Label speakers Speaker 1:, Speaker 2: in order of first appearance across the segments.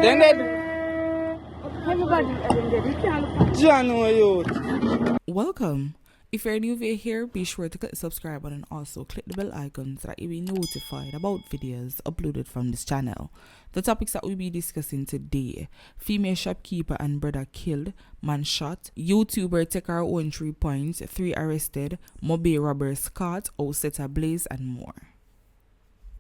Speaker 1: Then they
Speaker 2: Welcome. If you're new here, be sure to click the subscribe button and also click the bell icon so that you'll be notified about videos uploaded from this channel. The topics that we'll be discussing today: female shopkeeper and Bredda killed, man shot, YouTuber take her own 3 points, 3 arrested, mobile robbers caught, house set ablaze, and more.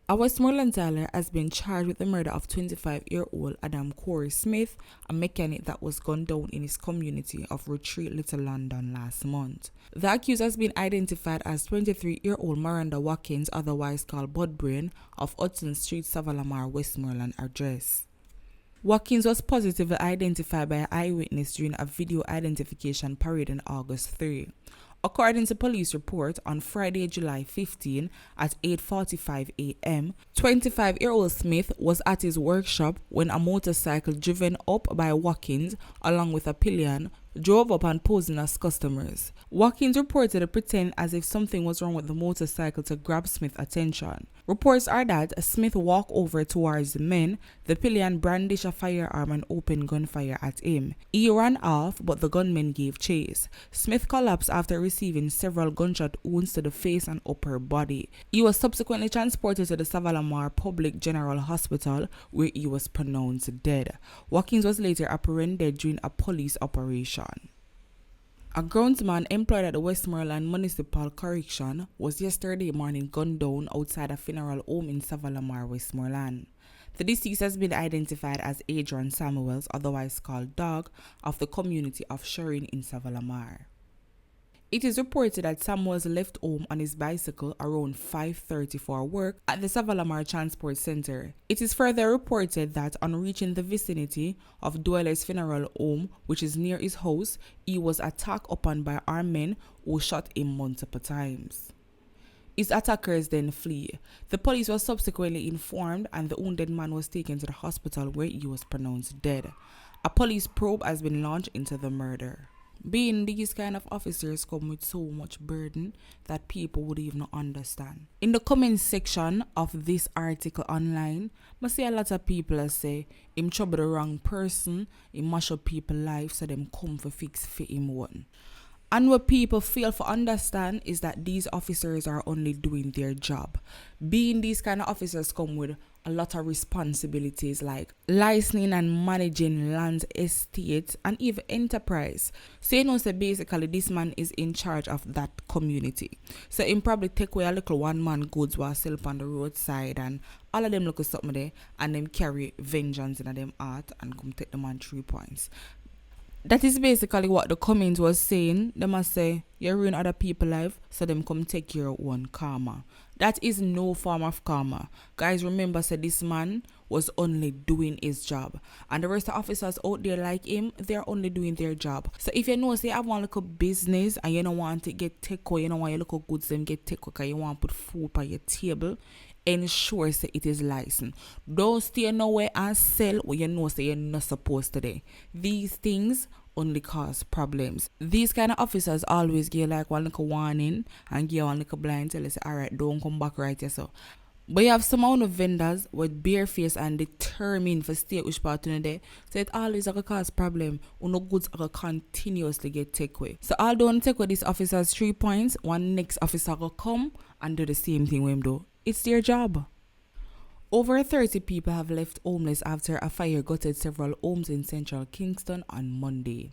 Speaker 2: A Westmoreland Tyler has been charged with the murder of 25-year-old Adam Corey Smith, a mechanic that was gunned down in his community of Retreat, Little London last month. The accused has been identified as 23-year-old Miranda Watkins, otherwise called Budbrain, of Hudson Street, Savalamar, Westmoreland address. Watkins was positively identified by an eyewitness during a video identification parade on August 3. According to police report, on Friday, July 15 at 8:45 a.m., 25-year-old Smith was at his workshop when a motorcycle driven up by Watkins along with a pillion drove up and posing as customers. Watkins reported to pretend as if something was wrong with the motorcycle to grab Smith's attention. Reports are that Smith walked over towards the men, the pillion brandished a firearm and opened gunfire at him. He ran off, but the gunmen gave chase. Smith collapsed after receiving several gunshot wounds to the face and upper body. He was subsequently transported to the Savalamar Public General Hospital, where he was pronounced dead. Watkins was later apprehended during a police operation. A groundsman employed at the Westmoreland Municipal Correction was yesterday morning gunned down outside a funeral home in Savalamar, Westmoreland. The deceased has been identified as Adrian Samuels, otherwise called Dog, of the community of Shorin in Savalamar. It is reported that Samuels left home on his bicycle around 5:30 for work at the Savalamar Transport Center. It is further reported that on reaching the vicinity of Dweller's funeral home, which is near his house, he was attacked upon by armed men who shot him multiple times. His attackers then flee. The police was subsequently informed and the wounded man was taken to the hospital where he was pronounced dead. A police probe has been launched into the murder. Being these kind of officers come with so much burden that people would even not understand. In the comment section of this article online, I see a lot of people say him trouble the wrong person, he mash up people's life so them come for fix for him one. And what people fail to understand is that these officers are only doing their job. Being these kind of officers come with a lot of responsibilities like licensing and managing land, estates, and even enterprise. So you know, so basically this man is in charge of that community. So him probably take away a little one-man goods while sell up on the roadside and all of them look at something there and them carry vengeance in them heart and come take the man 3 points. That is basically what the comment was saying. They must say, you ruin other people's life, so them come take your own karma. That is no form of karma. Guys, remember, say this man was only doing his job. And the rest of the officers out there like him, they're only doing their job. So if you know, say, you have one little business and you don't want to get takeaway, you don't want your little goods them get takeaway because you want to put food on your table, ensure say it is licensed. Don't stay nowhere and sell what you know say you're not supposed to do. These things only cause problems. These kind of officers always give like one little warning and give one little blind tell you say, alright, don't come back right here so. But you have some amount of vendors with bare face and determined for stay which part in there. So it always cause problem. No goods are continuously get take away. So although don't take away these officers 3 points, one next officer will come and do the same thing with him do. It's their job. Over 30 people have left homeless after a fire gutted several homes in central Kingston on Monday.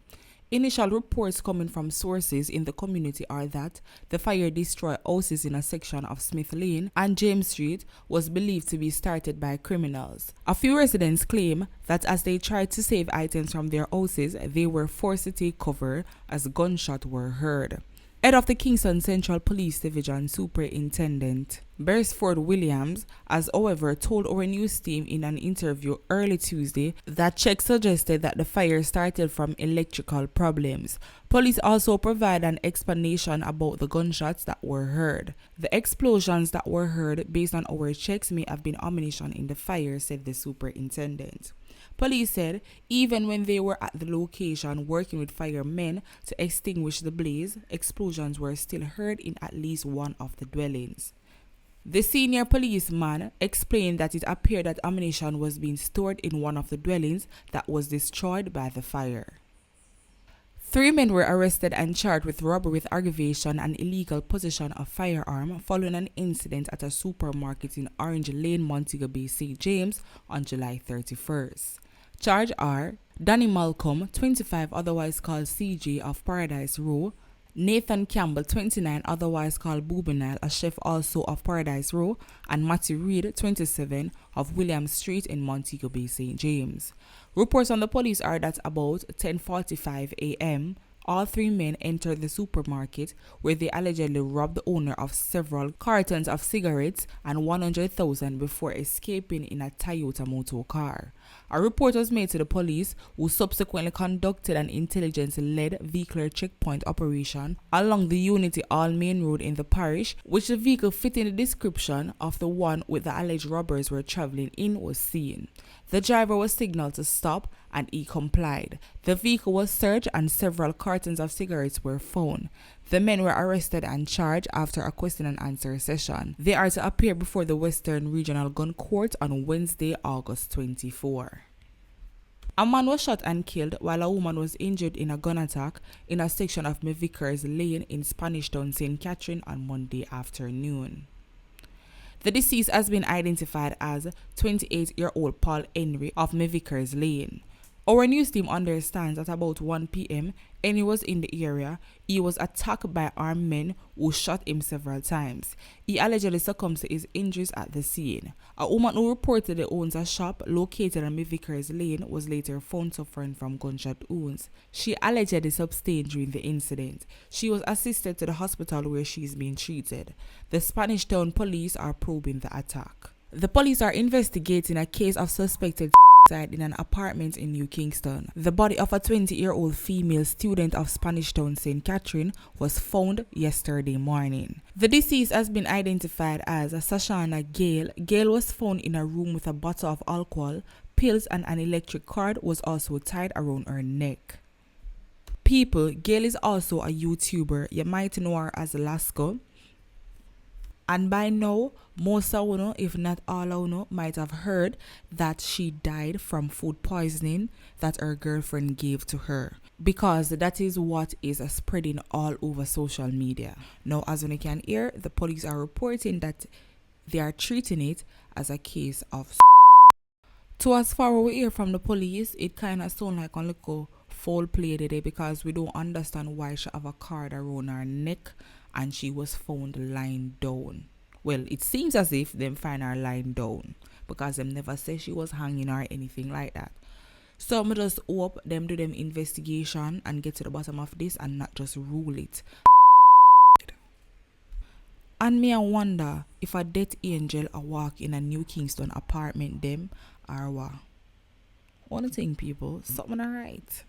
Speaker 2: Initial reports coming from sources in the community are that the fire destroyed houses in a section of Smith Lane and James Street was believed to be started by criminals. A few residents claim that as they tried to save items from their houses, they were forced to take cover as gunshots were heard. Head of the Kingston Central Police Division Superintendent Beresford Williams has however told our news team in an interview early Tuesday that checks suggested that the fire started from electrical problems. Police also provide an explanation about the gunshots that were heard. The explosions that were heard based on our checks may have been ammunition in the fire, said the superintendent. Police said even when they were at the location working with firemen to extinguish the blaze, explosions were still heard in at least one of the dwellings. The senior policeman explained that it appeared that ammunition was being stored in one of the dwellings that was destroyed by the fire. 3 men were arrested and charged with robbery with aggravation and illegal possession of firearm following an incident at a supermarket in Orange Lane, Montego Bay, St. James on July 31st. Charged are Danny Malcolm, 25, otherwise called CJ of Paradise Row, Nathan Campbell, 29, otherwise called Boubenal, a chef also of Paradise Row, and Matty Reed, 27, of William Street in Montego Bay, St. James. Reports on the police are that about 10:45 a.m., all 3 men entered the supermarket where they allegedly robbed the owner of several cartons of cigarettes and 100,000 before escaping in a Toyota motor car. A report was made to the police, who subsequently conducted an intelligence-led vehicular checkpoint operation along the Unity All Main Road in the parish, which the vehicle fitting the description of the one with the alleged robbers were traveling in was seen. The driver was signaled to stop and he complied. The vehicle was searched and several cartons of cigarettes were found. The men were arrested and charged after a question and answer session. They are to appear before the Western Regional Gun Court on Wednesday, August 24. A man was shot and killed while a woman was injured in a gun attack in a section of Vickers Lane in Spanish Town, St. Catherine on Monday afternoon. The deceased has been identified as 28-year-old Paul Henry of Vickers Lane. Our news team understands that about 1 p.m., Henry was in the area. He was attacked by armed men who shot him several times. He allegedly succumbed to his injuries at the scene. A woman who reportedly owns a shop located on Vickers Lane was later found suffering from gunshot wounds. She allegedly sustained during the incident. She was assisted to the hospital where she is being treated. The Spanish Town police are probing the attack. The police are investigating a case of suspected in an apartment in New Kingston. The body of a 20-year-old female student of Spanish Town, St. Catherine, was found yesterday morning. The deceased has been identified as Sashana Gale. Gale was found in a room with a bottle of alcohol, pills, and an electric cord was also tied around her neck. People, Gale is also a YouTuber. You might know her as Lasco. And by now, most of you, if not all of you, might have heard that she died from food poisoning that her girlfriend gave to her, because that is what is spreading all over social media. Now, as you can hear, the police are reporting that they are treating it as a case of So as far as we hear from the police, it kind of sounds like a little foul play today, because we don't understand why she have a cord around her neck and she was found lying down. Well, it seems as if them find her lying down, because them never say she was hanging or anything like that. So I just hope them do them investigation and get to the bottom of this and not just rule it. And me I wonder if a death angel a walk in a New Kingston apartment them or what. One thing, people, something alright.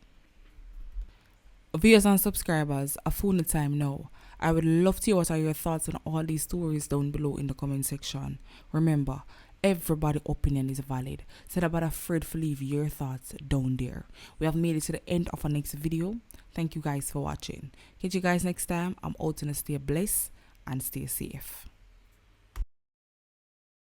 Speaker 2: Viewers and subscribers, a full time now. I would love to hear what are your thoughts on all these stories down below in the comment section. Remember, everybody's opinion is valid, so don't be afraid to leave your thoughts down there. We have made it to the end of our next video. Thank you guys for watching. Catch you guys next time. I'm out to stay blessed and stay safe.